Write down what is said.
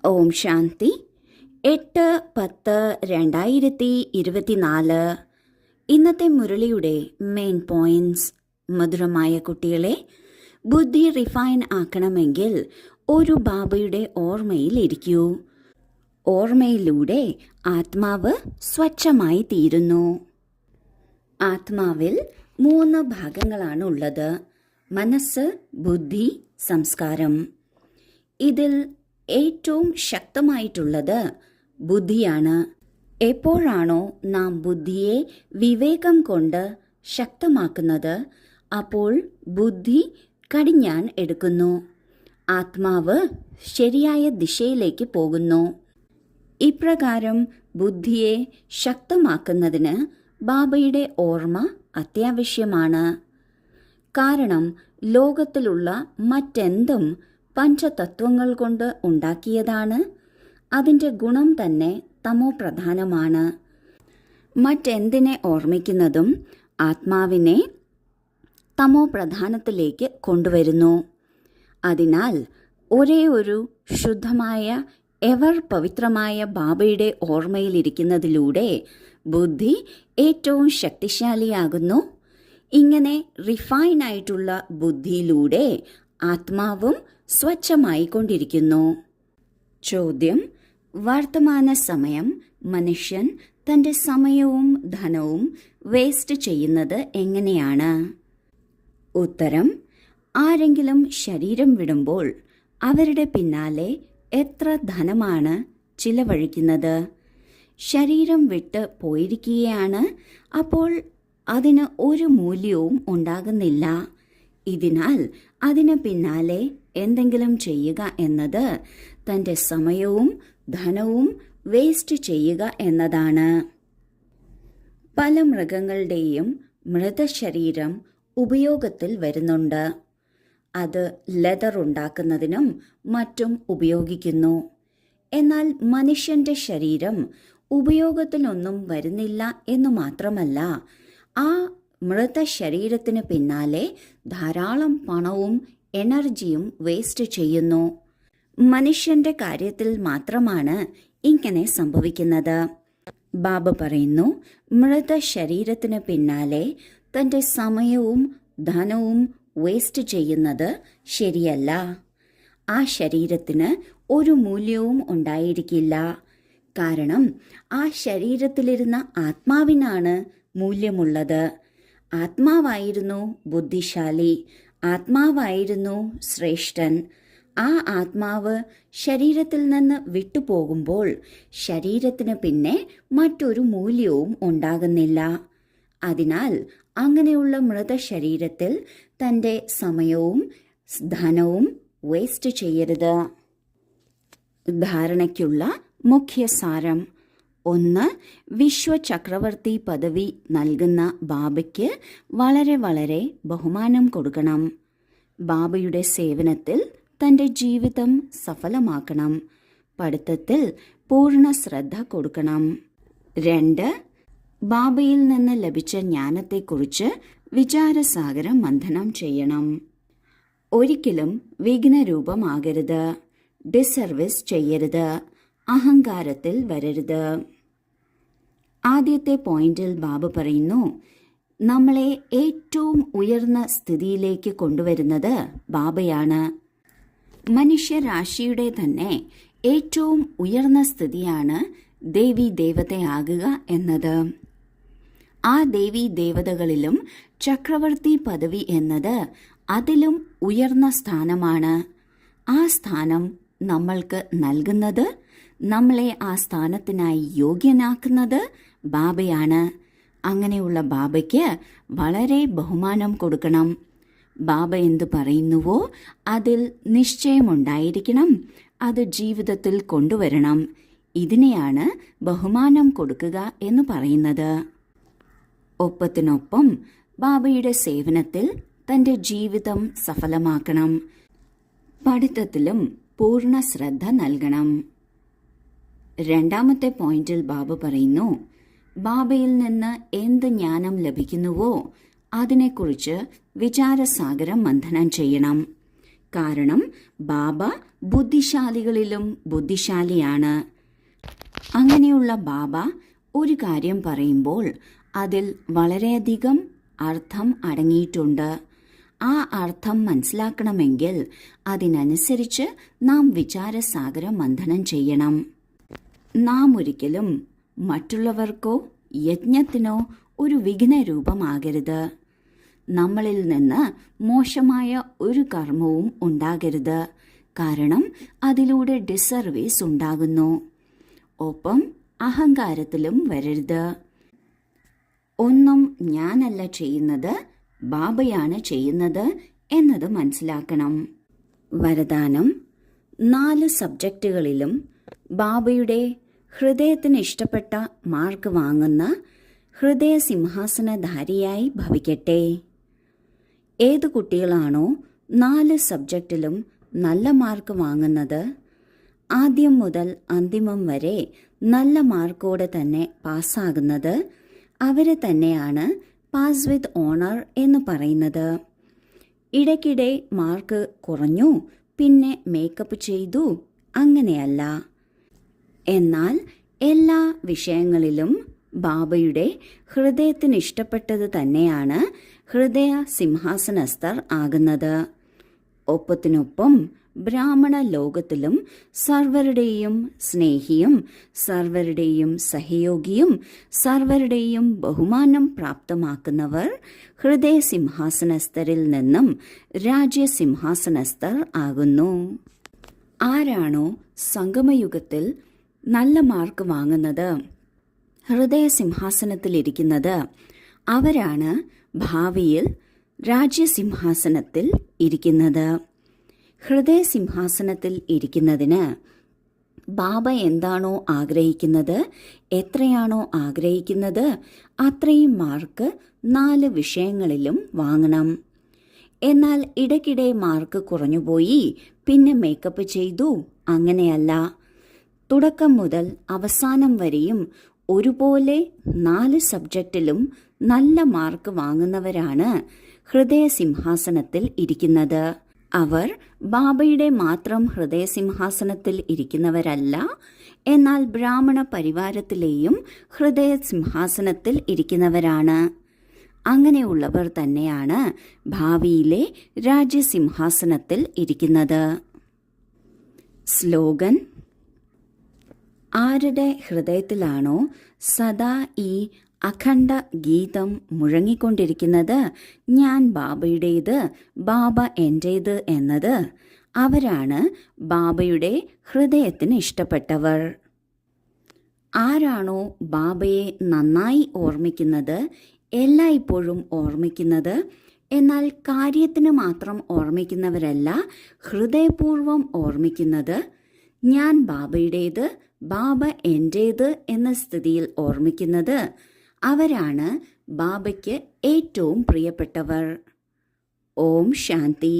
ഓം ശാന്തി. 8-10-2024 ഇന്നത്തെ മുരളിയുടെ main points. മധുരമായ കുട്ടികളെ, ബുദ്ധി റിഫൈൻ ആക്കണമെങ്കിൽ ഒരു ബാബയുടെ ഓർമ്മയിൽ ഇരിക്കൂ. ഓർമ്മയിലൂടെ ആത്മാവ് സ്വച്ഛമായി തീരുന്നു. ആത്മാവിൽ 3 ഭാഗങ്ങളാണ് ഉള്ളത്: മനസ്സ്, ബുദ്ധി, സംസ്കാരം. ഇതിൽ ഏറ്റവും ശക്തമായിട്ടുള്ളത് ബുദ്ധിയാണ്. എപ്പോഴാണോ നാം ബുദ്ധിയെ വിവേകം കൊണ്ട് ശക്തമാക്കുന്നത്, അപ്പോൾ ബുദ്ധി കടിഞ്ഞാൻ എടുക്കുന്നു. ആത്മാവ് ശരിയായ ദിശയിലേക്ക് പോകുന്നു. ഇപ്രകാരം ബുദ്ധിയെ ശക്തമാക്കുന്നതിന് ബാബയുടെ ഓർമ്മ അത്യാവശ്യമാണ്. കാരണം ലോകത്തിലുള്ള മറ്റെന്തും പഞ്ചതത്വങ്ങൾ കൊണ്ട് ഉണ്ടാക്കിയതാണ്. അതിൻ്റെ ഗുണം തന്നെ തമോ പ്രധാനമാണ്. മറ്റെന്തിനെ ഓർമ്മിക്കുന്നതും ആത്മാവിനെ തമോ പ്രധാനത്തിലേക്ക് കൊണ്ടുവരുന്നു. അതിനാൽ ഒരേ ഒരു ശുദ്ധമായ എവർ പവിത്രമായ ബാബയുടെ ഓർമ്മയിലിരിക്കുന്നതിലൂടെ ബുദ്ധി ഏറ്റവും ശക്തിശാലിയാകുന്നു. ഇങ്ങനെ റിഫൈൻ ആയിട്ടുള്ള ബുദ്ധിയിലൂടെ ആത്മാവും സ്വച്ഛമായി കൊണ്ടിരിക്കുന്നു. ചോദ്യം: വർത്തമാന സമയം മനുഷ്യൻ തൻ്റെ സമയവും ധനവും വേസ്റ്റ് ചെയ്യുന്നത് എങ്ങനെയാണ്? ഉത്തരം: ആരെങ്കിലും ശരീരം വിടുമ്പോൾ അവരുടെ പിന്നാലെ എത്ര ധനമാണ് ചിലവഴിക്കുന്നത്? ശരീരം വിട്ട് പോയിരിക്കുകയാണ്, അപ്പോൾ അതിന് ഒരു മൂല്യവും ഉണ്ടാകുന്നില്ല. ഇതിനാൽ അതിന് പിന്നാലെ എന്തെങ്കിലും ചെയ്യുക എന്നത് തൻ്റെ സമയവും ധനവും വേസ്റ്റ് ചെയ്യുക എന്നതാണ്. പല മൃഗങ്ങളുടെയും മൃതശരീരം ഉപയോഗത്തിൽ വരുന്നുണ്ട്. അത് ലെതർ ഉണ്ടാക്കുന്നതിനും മറ്റും ഉപയോഗിക്കുന്നു. എന്നാൽ മനുഷ്യന്റെ ശരീരം ഉപയോഗത്തിലൊന്നും വരുന്നില്ല എന്നു മാത്രമല്ല, ആ മൃതശരീരത്തിന് പിന്നാലെ ധാരാളം പണവും എനർജിയും വേസ്റ്റ് ചെയ്യുന്നു. മനുഷ്യന്റെ കാര്യത്തിൽ മാത്രമാണ് ഇങ്ങനെ സംഭവിക്കുന്നത്. ബാബ പറയുന്നു, മൃതശരീരത്തിന് പിന്നാലെ തൻ്റെ സമയവും ധനവും വേസ്റ്റ് ചെയ്യുന്നത് ശരിയല്ല. ആ ശരീരത്തിന് ഒരു മൂല്യവും ഉണ്ടായിരിക്കില്ല. കാരണം ആ ശരീരത്തിലിരുന്ന ആത്മാവിനാണ് മൂല്യമുള്ളത്. ആത്മാവായിരുന്നു ബുദ്ധിശാലി, ആത്മാവായിരുന്നു ശ്രേഷ്ഠൻ. ആ ആത്മാവ് ശരീരത്തിൽ നിന്ന് വിട്ടുപോകുമ്പോൾ ശരീരത്തിന് പിന്നെ മറ്റൊരു മൂല്യവും ഉണ്ടാകുന്നില്ല. അതിനാൽ അങ്ങനെയുള്ള മൃതശരീരത്തിൽ തൻ്റെ സമയവും ധനവും വേസ്റ്റ് ചെയ്യരുത്. ധാരണയ്ക്കുള്ള മുഖ്യസാരം: 1. വിശ്വചക്രവർത്തി പദവി നൽകുന്ന ബാബയ്ക്ക് വളരെ വളരെ ബഹുമാനം കൊടുക്കണം. ബാബയുടെ സേവനത്തിൽ തൻ്റെ ജീവിതം സഫലമാക്കണം. പഠിത്തത്തിൽ പൂർണ്ണ ശ്രദ്ധ കൊടുക്കണം. 2. ബാബയിൽ നിന്ന് ലഭിച്ച ജ്ഞാനത്തെക്കുറിച്ച് വിചാരസാഗര മന്ഥനം ചെയ്യണം. ഒരിക്കലും വിഘ്നരൂപമാകരുത്. ഡിസർവീസ് ചെയ്യരുത്. അഹങ്കാരത്തിൽ വരരുത്. ആദ്യത്തെ പോയിന്റിൽ ബാബ പറയുന്നു, നമ്മളെ ഏറ്റവും ഉയർന്ന സ്ഥിതിയിലേക്ക് കൊണ്ടുവരുന്നത് ബാബയാണ്. മനുഷ്യരാശിയുടെ തന്നെ ഏറ്റവും ഉയർന്ന സ്ഥിതിയാണ് ദേവി ദേവതയാകുക എന്നത്. ആ ദേവി ദേവതകളിലും ചക്രവർത്തി പദവി എന്നത് അതിലും ഉയർന്ന സ്ഥാനമാണ്. ആ സ്ഥാനം നമ്മൾക്ക് നൽകുന്നത്, നമ്മളെ ആ സ്ഥാനത്തിനായി യോഗ്യനാക്കുന്നത് ബാബയാണ്. അങ്ങനെയുള്ള ബാബയ്ക്ക് വളരെ ബഹുമാനം കൊടുക്കണം. ബാബ എന്തു പറയുന്നുവോ അതിൽ നിശ്ചയമുണ്ടായിരിക്കണം. അത് ജീവിതത്തിൽ കൊണ്ടുവരണം. ഇതിനെയാണ് ബഹുമാനം കൊടുക്കുക എന്ന് പറയുന്നത്. ഒപ്പത്തിനൊപ്പം ബാബയുടെ സേവനത്തിൽ തൻ്റെ ജീവിതം സഫലമാക്കണം. പഠിത്തത്തിലും പൂർണ്ണ ശ്രദ്ധ നൽകണം. രണ്ടാമത്തെ പോയിന്റിൽ ബാബ പറയുന്നു, ബാബയിൽ നിന്ന് എന്ത് ജ്ഞാനം ലഭിക്കുന്നുവോ അതിനെക്കുറിച്ച് വിചാരസാഗരം മന്ഥനം ചെയ്യണം. കാരണം ബാബ ബുദ്ധിശാലികളിലും ബുദ്ധിശാലിയാണ്. അങ്ങനെയുള്ള ബാബ ഒരു കാര്യം പറയുമ്പോൾ അതിൽ വളരെയധികം അർത്ഥം അടങ്ങിയിട്ടുണ്ട്. ആ അർത്ഥം മനസ്സിലാക്കണമെങ്കിൽ അതിനനുസരിച്ച് നാം വിചാരസാഗര മന്ഥനം ചെയ്യണം. നാം ഒരിക്കലും മറ്റുള്ളവർക്കോ യജ്ഞത്തിനോ ഒരു വിഘ്നരൂപമാകരുത്. നമ്മളിൽ നിന്ന് മോശമായ ഒരു കർമ്മവും ഉണ്ടാകരുത്. കാരണം അതിലൂടെ ഡിസർവീസ് ഉണ്ടാകുന്നു. ഒപ്പം അഹങ്കാരത്തിലും വരരുത്. ഒന്നും ഞാനല്ല ചെയ്യുന്നത്, ബാബയാണ് ചെയ്യുന്നത് എന്നത് മനസ്സിലാക്കണം. വരദാനം: 4 സബ്ജക്റ്റുകളിലും ബാബയുടെ ഹൃദയത്തിന് ഇഷ്ടപ്പെട്ട മാർക്ക് വാങ്ങുന്ന ഹൃദയ സിംഹാസനധാരിയായി ഭവിക്കട്ടെ. ഏതു കുട്ടികളാണോ 4 സബ്ജക്റ്റിലും നല്ല മാർക്ക് വാങ്ങുന്നത്, ആദ്യം മുതൽ അന്തിമം വരെ നല്ല മാർക്കോടെ തന്നെ പാസ്സാകുന്നത്, അവരെ തന്നെയാണ് പാസ് വിത്ത് ഓണർ എന്ന് പറയുന്നത്. ഇടയ്ക്കിടെ മാർക്ക് കുറഞ്ഞു, പിന്നെ മേക്കപ്പ് ചെയ്തു, അങ്ങനെയല്ല. എന്നാൽ എല്ലാ വിഷയങ്ങളിലും ബാബയുടെ ഹൃദയത്തിന് ഇഷ്ടപ്പെട്ടത് തന്നെയാണ് ഹൃദയ സിംഹാസനസ്ഥർ ആകുന്നത്. ഒപ്പത്തിനൊപ്പം ബ്രാഹ്മണ ലോകത്തിലും സർവരുടെയും സ്നേഹിയും സർവരുടെയും സഹയോഗിയും സർവരുടെയും ബഹുമാനം പ്രാപ്തമാക്കുന്നവർ ഹൃദയ സിംഹാസനസ്ഥരിൽ നിന്നും രാജ്യസിംഹാസനസ്ഥർ ആകുന്നു. ആരാണോ സംഗമയുഗത്തിൽ നല്ല മാർക്ക് വാങ്ങുന്നത്, ഹൃദയ സിംഹാസനത്തിലിരിക്കുന്നത്, അവരാണ് ഭാവിയിൽ രാജ്യസിംഹാസനത്തിൽ ഇരിക്കുന്നത്. ഹൃദയ സിംഹാസനത്തിൽ ഇരിക്കുന്നതിന് ബാബ എന്താണോ ആഗ്രഹിക്കുന്നത്, എത്രയാണോ ആഗ്രഹിക്കുന്നത്, അത്രയും മാർക്ക് 4 വിഷയങ്ങളിലും വാങ്ങണം. എന്നാൽ ഇടയ്ക്കിടെ മാർക്ക് കുറഞ്ഞുപോയി, പിന്നെ മേക്കപ്പ് ചെയ്തു, അങ്ങനെയല്ല. തുടക്കം മുതൽ അവസാനം വരെയും ഒരുപോലെ 4 സബ്ജക്റ്റിലും നല്ല മാർക്ക് വാങ്ങുന്നവരാണ് ഹൃദയ സിംഹാസനത്തിൽ ഇരിക്കുന്നത്. അവർ ബാബയുടെ മാത്രം ഹൃദയസിംഹാസനത്തിൽ ഇരിക്കുന്നവരല്ല, എന്നാൽ ബ്രാഹ്മണ പരിവാരത്തിലെയും ഹൃദയ സിംഹാസനത്തിൽ ഇരിക്കുന്നവരാണ്. അങ്ങനെയുള്ളവർ തന്നെയാണ് ഭാവിയിലെ രാജ്യസിംഹാസനത്തിൽ ഇരിക്കുന്നത്. സ്ലോഗൻ: ആരുടെ ഹൃദയത്തിലാണോ സദാ ഈ അഖണ്ഡ ഗീതം മുഴങ്ങിക്കൊണ്ടിരിക്കുന്നത്, ഞാൻ ബാബയുടേത്, ബാബ എന്റേത് എന്നത്, അവരാണ് ബാബയുടെ ഹൃദയത്തിന് ഇഷ്ടപ്പെട്ടവർ. ആരാണോ ബാബയെ നന്നായി ഓർമ്മിക്കുന്നത്, എല്ലായ്പ്പോഴും ഓർമ്മിക്കുന്നത്, എന്നാൽ കാര്യത്തിന് മാത്രം ഓർമ്മിക്കുന്നവരല്ല, ഹൃദയപൂർവ്വം ഓർമ്മിക്കുന്നത്, ഞാൻ ബാബയുടേത്, ബാബ എന്റേത് എന്ന സ്ഥിതിയിൽ ഓർമ്മിക്കുന്നത്, അവരാണ് ബാബയ്ക്ക് ഏറ്റവും പ്രിയപ്പെട്ടവർ. ഓം ശാന്തി.